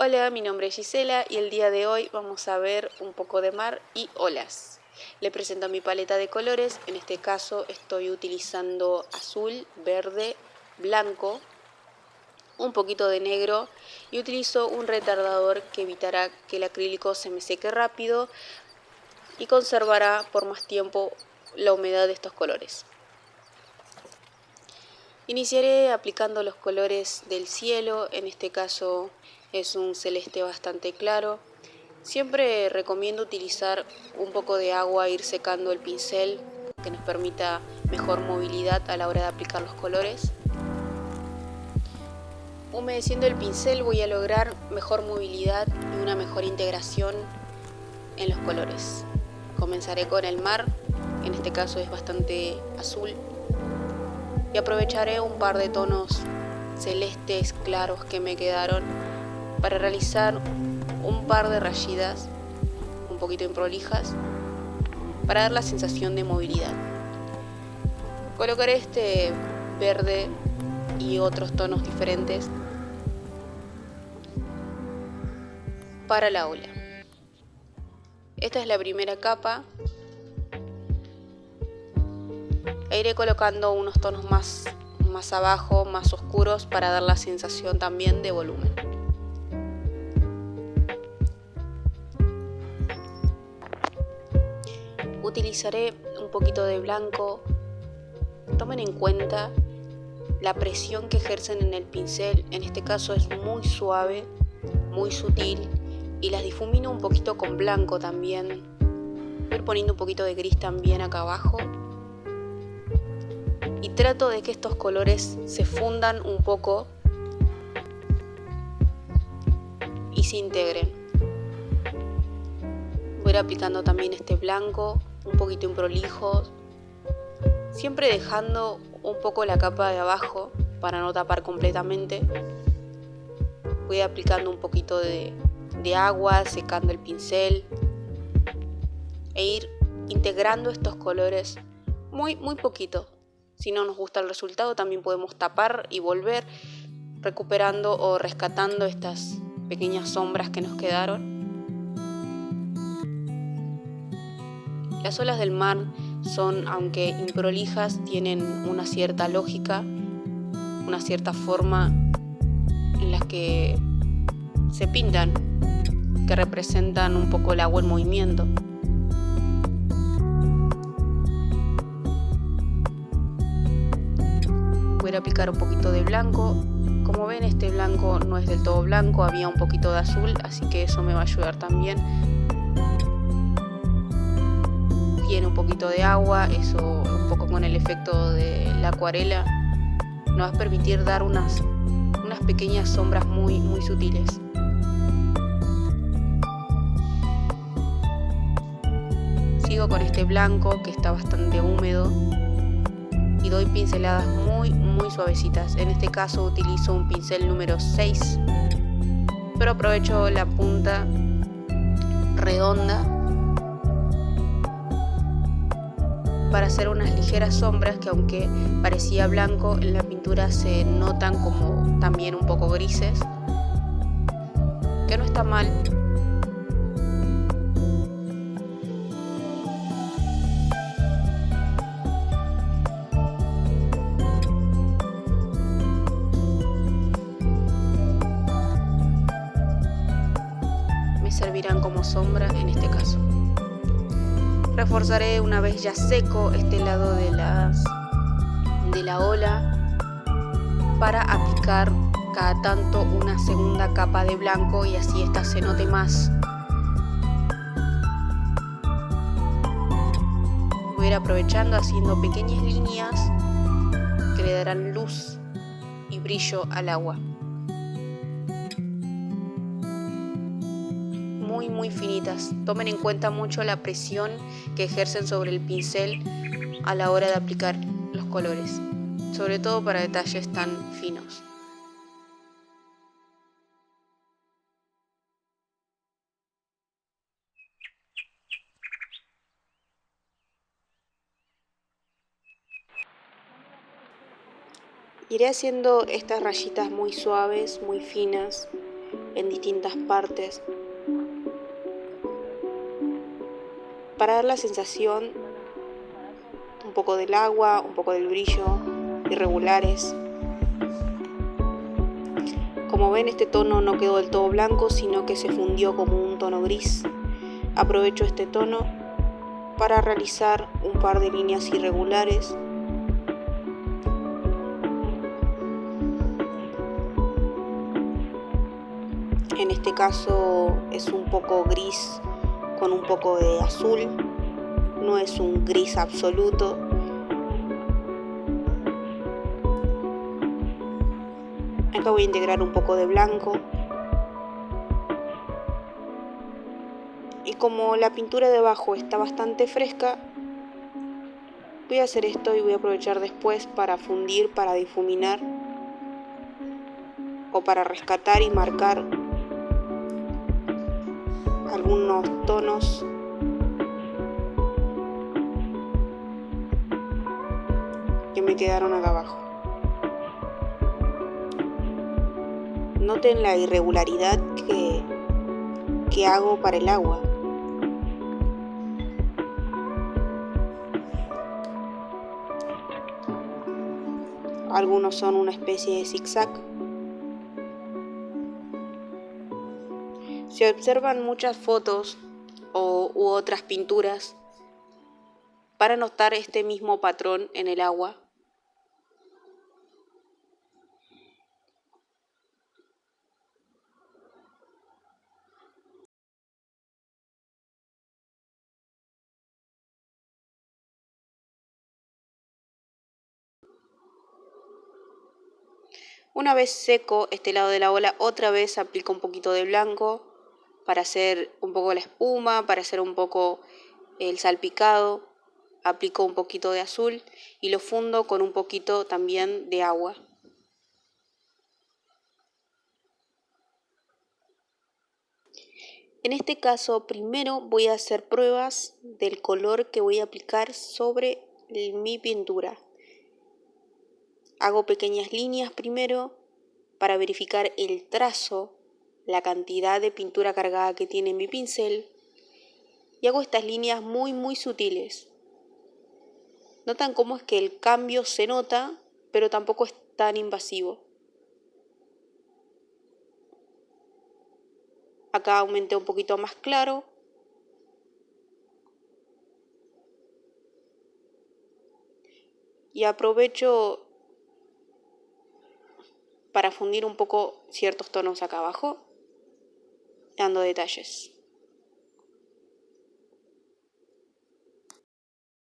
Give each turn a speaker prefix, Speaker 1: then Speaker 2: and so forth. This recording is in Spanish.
Speaker 1: Hola, mi nombre es Gisela y el día de hoy vamos a ver un poco de mar y olas. Le presento mi paleta de colores, en este caso estoy utilizando azul, verde, blanco, un poquito de negro y utilizo un retardador que evitará que el acrílico se me seque rápido y conservará por más tiempo la humedad de estos colores. Iniciaré aplicando los colores del cielo, en este caso es un celeste bastante claro. Siempre recomiendo utilizar un poco de agua e ir secando el pincel, que nos permita mejor movilidad a la hora de aplicar los colores. Humedeciendo el pincel voy a lograr mejor movilidad y una mejor integración en los colores. Comenzaré con el mar, en este caso es bastante azul, y aprovecharé un par de tonos celestes claros que me quedaron para realizar un par de rayitas un poquito improlijas para dar la sensación de movilidad. Colocaré este verde y otros tonos diferentes para la ola. Esta es la primera capa e iré colocando unos tonos más abajo, más oscuros, para dar la sensación también de volumen. Utilizaré un poquito de blanco. Tomen en cuenta la presión que ejercen en el pincel, en este caso es muy suave, muy sutil, y las difumino un poquito con blanco también. Voy a ir poniendo un poquito de gris también acá abajo. Y trato de que estos colores se fundan un poco y se integren. Voy a ir aplicando también este blanco, un poquito improlijo, siempre dejando un poco la capa de abajo para no tapar completamente. Voy a ir aplicando un poquito de agua, secando el pincel e ir integrando estos colores muy poquito. Si no nos gusta el resultado, también podemos tapar y volver recuperando o rescatando estas pequeñas sombras que nos quedaron. Las olas del mar son, aunque improlijas, tienen una cierta lógica, una cierta forma en la que se pintan, que representan un poco el agua en movimiento. Voy a aplicar un poquito de blanco. Como ven, este blanco no es del todo blanco, había un poquito de azul, así que eso me va a ayudar también. Tiene un poquito de agua, eso un poco con el efecto de la acuarela nos va a permitir dar unas pequeñas sombras muy sutiles. Sigo con este blanco que está bastante húmedo y doy pinceladas muy suavecitas. En este caso utilizo un pincel número 6, pero aprovecho la punta redonda para hacer unas ligeras sombras que, aunque parecía blanco, en la pintura se notan como también un poco grises, que no está mal. Me servirán como sombra en este caso. Reforzaré una vez ya seco este lado de la ola para aplicar cada tanto una segunda capa de blanco y así esta se note más. Voy a ir aprovechando haciendo pequeñas líneas que le darán luz y brillo al agua. Muy finitas. Tomen en cuenta mucho la presión que ejercen sobre el pincel a la hora de aplicar los colores, sobre todo para detalles tan finos. Iré haciendo estas rayitas muy suaves, muy finas, en distintas partes para dar la sensación un poco del agua, un poco del brillo, irregulares. Como ven, este tono no quedó del todo blanco, sino que se fundió como un tono gris. Aprovecho este tono para realizar un par de líneas irregulares. En este caso es un poco gris con un poco de azul, no es un gris absoluto. Acá voy a integrar un poco de blanco. Y como la pintura de abajo está bastante fresca, voy a hacer esto y voy a aprovechar después para fundir, para difuminar o para rescatar y marcar algunos tonos que me quedaron acá abajo. Noten la irregularidad que hago para el agua. Algunos son una especie de zigzag. Si observan muchas fotos u otras pinturas, para notar este mismo patrón en el agua. Una vez seco este lado de la ola, otra vez aplico un poquito de blanco para hacer un poco la espuma, para hacer un poco el salpicado. Aplico un poquito de azul y lo fundo con un poquito también de agua. En este caso, primero voy a hacer pruebas del color que voy a aplicar sobre mi pintura. Hago pequeñas líneas primero para verificar el trazo, la cantidad de pintura cargada que tiene mi pincel, y hago estas líneas muy sutiles. Notan cómo es que el cambio se nota, pero tampoco es tan invasivo. Acá aumenté un poquito más claro. Y aprovecho para fundir un poco ciertos tonos acá abajo, dando detalles.